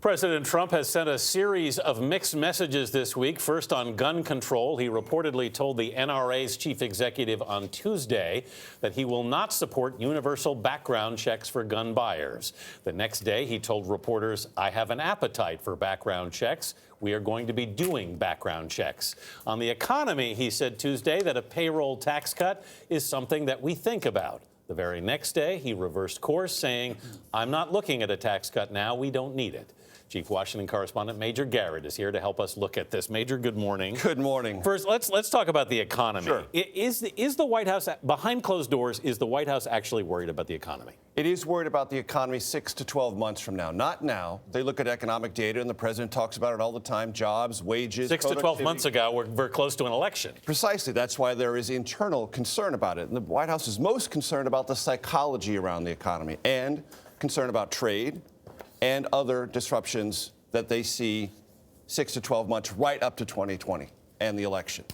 President Trump has sent a series of mixed messages this week. First, on gun control, he reportedly told the NRA's chief executive on Tuesday that he will not support universal background checks for gun buyers. The next day, he told reporters, "I have an appetite for background checks. We are going to be doing background checks." On the economy, he said Tuesday that a payroll tax cut is something that we think about. The very next day, he reversed course, saying, "I'm not looking at a tax cut now. We don't need it." Chief Washington correspondent Major Garrett is here to help us look at this. Major, good morning. Good morning. First, let's talk about the economy. Sure. Is the White House, behind closed doors, is the White House actually worried about the economy? It is worried about the economy 6 to 12 months from now. Not now. They look at economic data, and the president talks about it all the time: jobs, wages, 6 to 12 months ago, we're close to an election. Precisely. That's why there is internal concern about it. And the White House is most concerned about the psychology around the economy and concerned about trade and other disruptions that they see 6 to 12 months right up to 2020 and the election.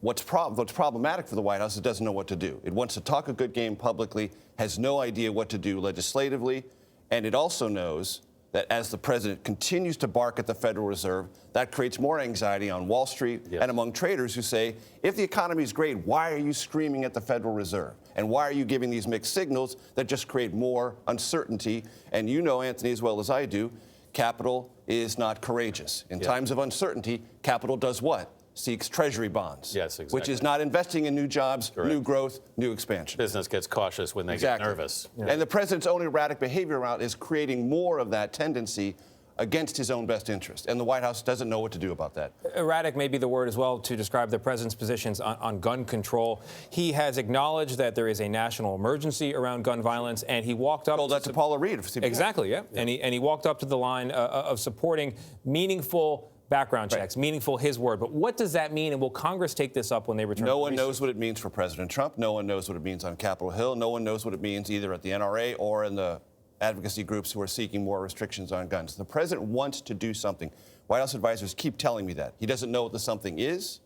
What's problematic for the White House is it doesn't know what to do. It wants to talk a good game publicly, has no idea what to do legislatively, and it also knows that as the president continues to bark at the Federal Reserve, that creates more anxiety on Wall Street and among traders who say, if the economy is great, why are you screaming at the Federal Reserve? And why are you giving these mixed signals that just create more uncertainty? And you know, Anthony, as well as I do, capital is not courageous. In times of uncertainty, capital does what? Seeks treasury bonds. Yes, exactly. Which is not investing in new jobs, new growth, new expansion. Business gets cautious when they get nervous. And the president's own erratic behavior around is creating more of that tendency against his own best interest. And the White House doesn't know what to do about that. Erratic may be the word as well to describe the president's positions on gun control. He has acknowledged that there is a national emergency around gun violence, and he walked up... Told that to Paula Reed of CBS. Exactly, yeah. And he walked up to the line of supporting meaningful background checks, meaningful, his word. But what does that mean, and will Congress take this up when they return? No one knows what it means for President Trump. No one knows what it means on Capitol Hill. No one knows what it means either at the NRA or in the advocacy groups who are seeking more restrictions on guns. The president wants to do something. White House advisors keep telling me that. He doesn't know what the something is,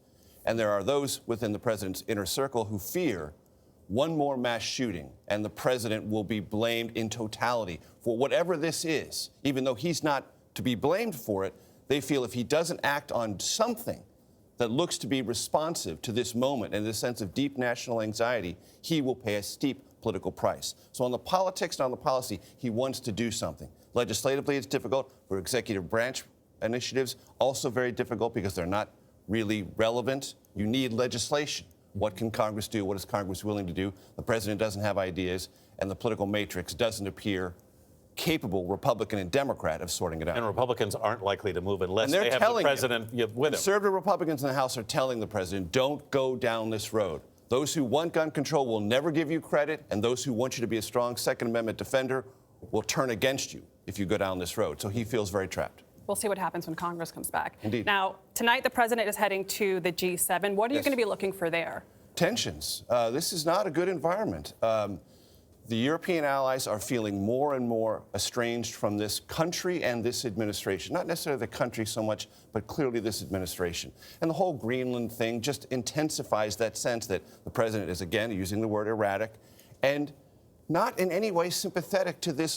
and there are those within the president's inner circle who fear one more mass shooting, and the president will be blamed in totality for whatever this is. Even though he's not to be blamed for it, they feel if he doesn't act on something that looks to be responsive to this moment and this sense of deep national anxiety, he will pay a steep political price. So on the politics and on the policy, he wants to do something. Legislatively, it's difficult. For executive branch initiatives, also very difficult because they're not really relevant. You need legislation. What can Congress do? What is Congress willing to do? The president doesn't have ideas, and the political matrix doesn't appear capable, Republican and Democrat, of sorting it out. And Republicans aren't likely to move unless they have the president with them. Conservative Republicans in the House are telling the president, don't go down this road. Those who want gun control will never give you credit, and those who want you to be a strong Second Amendment defender will turn against you if you go down this road. So he feels very trapped. We'll see what happens when Congress comes back. Indeed. Now, tonight the president is heading to the G7. What are you going to be looking for there? Tensions. This is not a good environment. The European allies are feeling more and more estranged from this country and this administration. Not necessarily the country so much, but clearly this administration. And the whole Greenland thing just intensifies that sense that the president is, again, using the word erratic, and not in any way sympathetic to this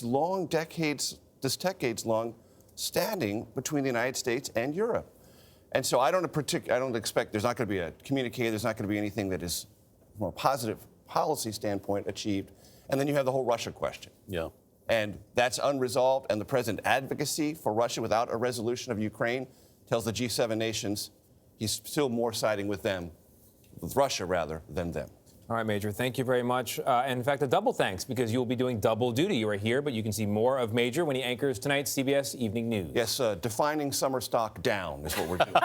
decades-long standing between the United States and Europe. And so I don't expect there's not going to be a communique, there's not going to be anything that is, from a positive policy standpoint, achieved. And then you have the whole Russia question. Yeah. And that's unresolved. And the president's advocacy for Russia without a resolution of Ukraine tells the G7 nations he's still more siding with them, with Russia rather, than them. All right, Major, thank you very much. And in fact, a double thanks, because you'll be doing double duty. You are here, but you can see more of Major when he anchors tonight's CBS Evening News. Yes, defining summer stock down is what we're doing.